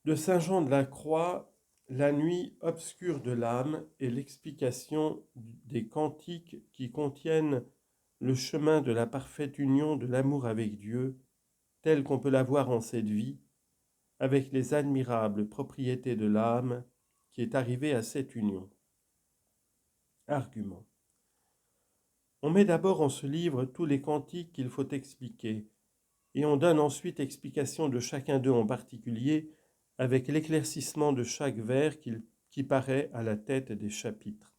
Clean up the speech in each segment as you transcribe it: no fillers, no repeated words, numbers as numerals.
De Saint Jean de la Croix, la nuit obscure de l'âme est l'explication des cantiques qui contiennent le chemin de la parfaite union de l'amour avec Dieu, tel qu'on peut l'avoir en cette vie, avec les admirables propriétés de l'âme qui est arrivée à cette union. Argument. On met d'abord en ce livre tous les cantiques qu'il faut expliquer, et on donne ensuite explication de chacun d'eux en particulier, avec l'éclaircissement de chaque vers qui paraît à la tête des chapitres.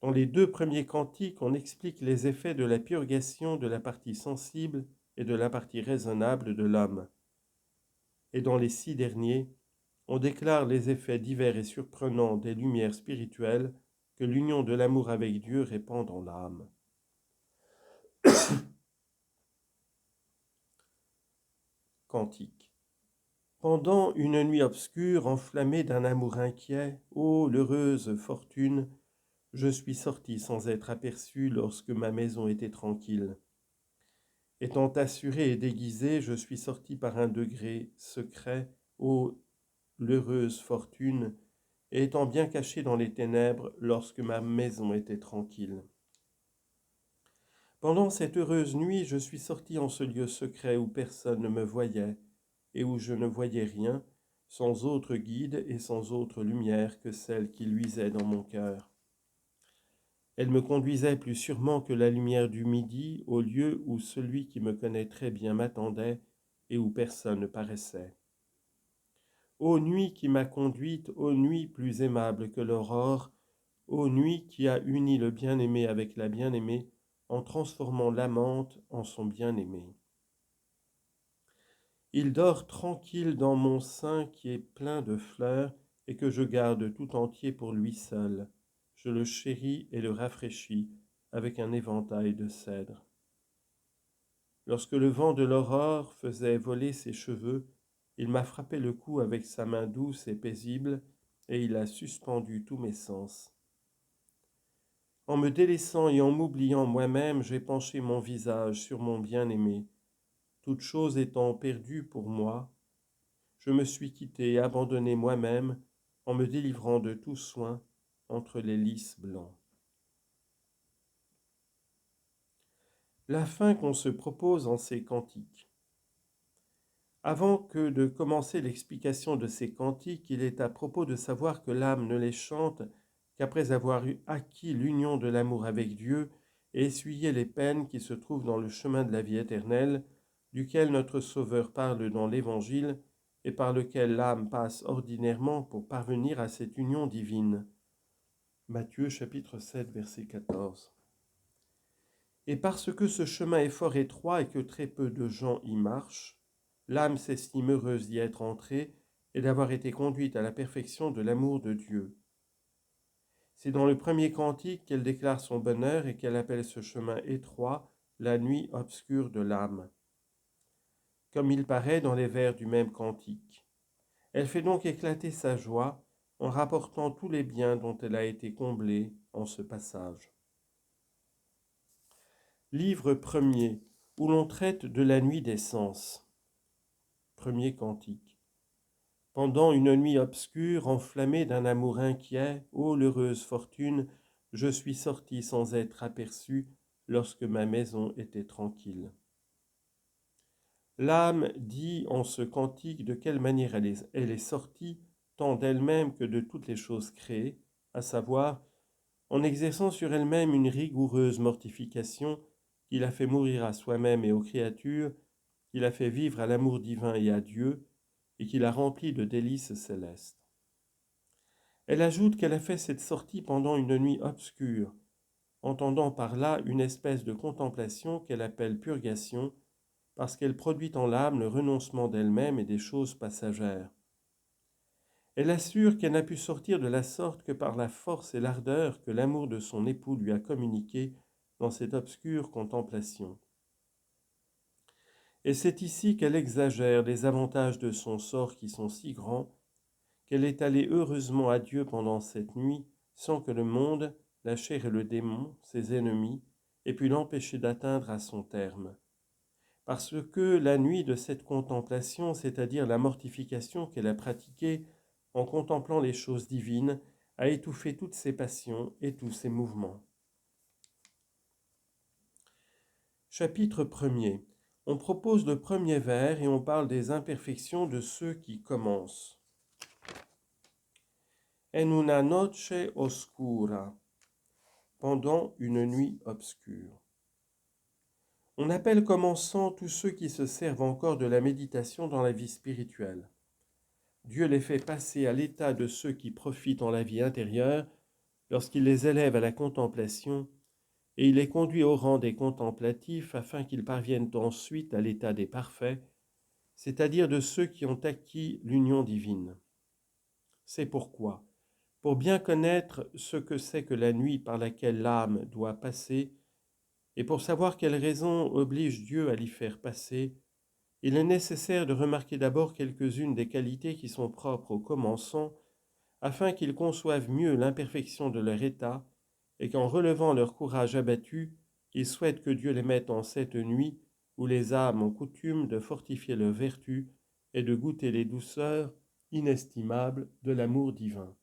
Dans les deux premiers cantiques, on explique les effets de la purgation de la partie sensible et de la partie raisonnable de l'âme. Et dans les 6 derniers, on déclare les effets divers et surprenants des lumières spirituelles que l'union de l'amour avec Dieu répand dans l'âme. Cantique. Pendant une nuit obscure, enflammée d'un amour inquiet, ô l'heureuse fortune, je suis sorti sans être aperçu lorsque ma maison était tranquille. Étant assuré et déguisé, je suis sorti par un degré secret, ô l'heureuse fortune, et étant bien caché dans les ténèbres lorsque ma maison était tranquille. Pendant cette heureuse nuit, je suis sorti en ce lieu secret où personne ne me voyait et où je ne voyais rien, sans autre guide et sans autre lumière que celle qui luisait dans mon cœur. Elle me conduisait plus sûrement que la lumière du midi au lieu où celui qui me connaît très bien m'attendait et où personne ne paraissait. Ô nuit qui m'a conduite, ô nuit plus aimable que l'aurore, ô nuit qui a uni le bien-aimé avec la bien-aimée en transformant l'amante en son bien-aimé. Il dort tranquille dans mon sein qui est plein de fleurs et que je garde tout entier pour lui seul. Je le chéris et le rafraîchis avec un éventail de cèdre. Lorsque le vent de l'aurore faisait voler ses cheveux, il m'a frappé le cou avec sa main douce et paisible, et il a suspendu tous mes sens. En me délaissant et en m'oubliant moi-même, j'ai penché mon visage sur mon bien-aimé. Toute chose étant perdue pour moi, je me suis quitté et abandonné moi-même en me délivrant de tout soin entre les lys blancs. La fin qu'on se propose en ces cantiques. Avant que de commencer l'explication de ces cantiques, il est à propos de savoir que l'âme ne les chante qu'après avoir acquis l'union de l'amour avec Dieu et essuyé les peines qui se trouvent dans le chemin de la vie éternelle, duquel notre Sauveur parle dans l'Évangile et par lequel l'âme passe ordinairement pour parvenir à cette union divine. Matthieu chapitre 7 verset 14. Et parce que ce chemin est fort étroit et que très peu de gens y marchent, l'âme s'estime heureuse d'y être entrée et d'avoir été conduite à la perfection de l'amour de Dieu. C'est dans le premier cantique qu'elle déclare son bonheur et qu'elle appelle ce chemin étroit la nuit obscure de l'âme, comme il paraît dans les vers du même cantique. Elle fait donc éclater sa joie en rapportant tous les biens dont elle a été comblée en ce passage. Livre premier, où l'on traite de la nuit des sens. Premier cantique. Pendant une nuit obscure, enflammée d'un amour inquiet, ô l'heureuse fortune, je suis sorti sans être aperçu lorsque ma maison était tranquille. L'âme dit en ce cantique de quelle manière elle est sortie, tant d'elle-même que de toutes les choses créées, à savoir, en exerçant sur elle-même une rigoureuse mortification qui l'a fait mourir à soi-même et aux créatures, qui l'a fait vivre à l'amour divin et à Dieu, et qui l'a remplie de délices célestes. Elle ajoute qu'elle a fait cette sortie pendant une nuit obscure, entendant par là une espèce de contemplation qu'elle appelle purgation, parce qu'elle produit en l'âme le renoncement d'elle-même et des choses passagères. Elle assure qu'elle n'a pu sortir de la sorte que par la force et l'ardeur que l'amour de son époux lui a communiquées dans cette obscure contemplation. Et c'est ici qu'elle exagère les avantages de son sort qui sont si grands, qu'elle est allée heureusement à Dieu pendant cette nuit, sans que le monde, la chair et le démon, ses ennemis, aient pu l'empêcher d'atteindre à son terme. parce que la nuit de cette contemplation, c'est-à-dire la mortification qu'elle a pratiquée en contemplant les choses divines, a étouffé toutes ses passions et tous ses mouvements. Chapitre 1er. On propose le premier vers et on parle des imperfections de ceux qui commencent. En una noche oscura, pendant une nuit obscure. On appelle commençant tous ceux qui se servent encore de la méditation dans la vie spirituelle. Dieu les fait passer à l'état de ceux qui profitent en la vie intérieure lorsqu'il les élève à la contemplation, et il les conduit au rang des contemplatifs afin qu'ils parviennent ensuite à l'état des parfaits, c'est-à-dire de ceux qui ont acquis l'union divine. C'est pourquoi, pour bien connaître ce que c'est que la nuit par laquelle l'âme doit passer, et pour savoir quelles raisons obligent Dieu à l'y faire passer, il est nécessaire de remarquer d'abord quelques-unes des qualités qui sont propres aux commençants, afin qu'ils conçoivent mieux l'imperfection de leur état, et qu'en relevant leur courage abattu, ils souhaitent que Dieu les mette en cette nuit où les âmes ont coutume de fortifier leur vertu et de goûter les douceurs inestimables de l'amour divin.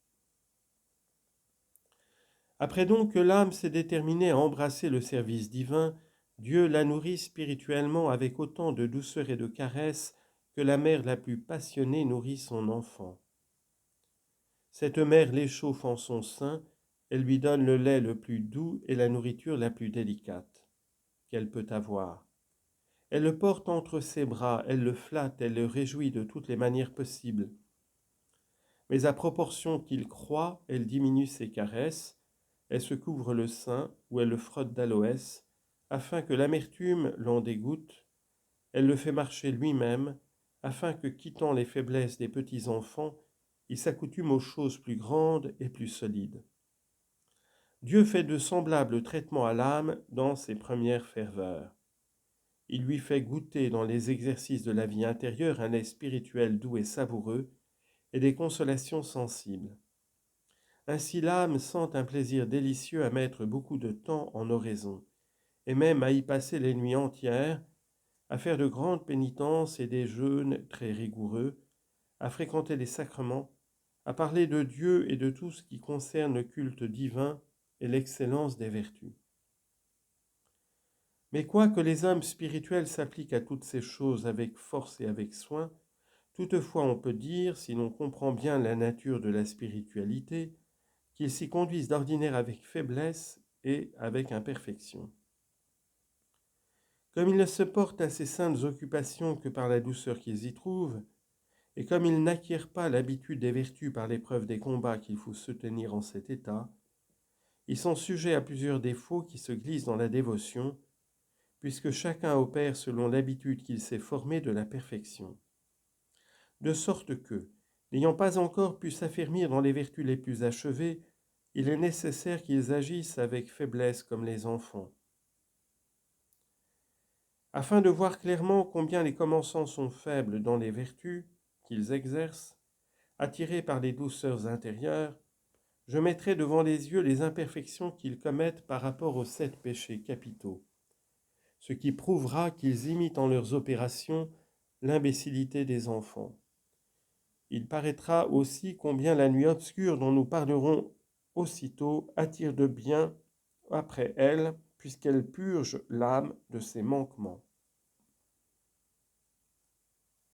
Après donc que l'âme s'est déterminée à embrasser le service divin, Dieu la nourrit spirituellement avec autant de douceur et de caresse que la mère la plus passionnée nourrit son enfant. Cette mère l'échauffe en son sein, elle lui donne le lait le plus doux et la nourriture la plus délicate qu'elle peut avoir. Elle le porte entre ses bras, elle le flatte, elle le réjouit de toutes les manières possibles. Mais à proportion qu'il croît, elle diminue ses caresses, elle se couvre le sein ou elle le frotte d'aloès, afin que l'amertume l'en dégoûte, elle le fait marcher lui-même, afin que, quittant les faiblesses des petits enfants, il s'accoutume aux choses plus grandes et plus solides. Dieu fait de semblables traitements à l'âme dans ses premières ferveurs. Il lui fait goûter dans les exercices de la vie intérieure un lait spirituel doux et savoureux, et des consolations sensibles. Ainsi l'âme sent un plaisir délicieux à mettre beaucoup de temps en oraison, et même à y passer les nuits entières, à faire de grandes pénitences et des jeûnes très rigoureux, à fréquenter les sacrements, à parler de Dieu et de tout ce qui concerne le culte divin et l'excellence des vertus. Mais quoique les hommes spirituels s'appliquent à toutes ces choses avec force et avec soin, toutefois on peut dire, si l'on comprend bien la nature de la spiritualité, qu'ils s'y conduisent d'ordinaire avec faiblesse et avec imperfection. Comme ils ne se portent à ces saintes occupations que par la douceur qu'ils y trouvent, et comme ils n'acquièrent pas l'habitude des vertus par l'épreuve des combats qu'il faut se tenir en cet état, ils sont sujets à plusieurs défauts qui se glissent dans la dévotion, puisque chacun opère selon l'habitude qu'il s'est formée de la perfection. De sorte que, n'ayant pas encore pu s'affermir dans les vertus les plus achevées, il est nécessaire qu'ils agissent avec faiblesse comme les enfants. Afin de voir clairement combien les commençants sont faibles dans les vertus qu'ils exercent, attirés par les douceurs intérieures, je mettrai devant les yeux les imperfections qu'ils commettent par rapport aux 7 péchés capitaux, ce qui prouvera qu'ils imitent en leurs opérations l'imbécilité des enfants. Il paraîtra aussi combien la nuit obscure dont nous parlerons aussitôt attire de bien après elle, puisqu'elle purge l'âme de ses manquements.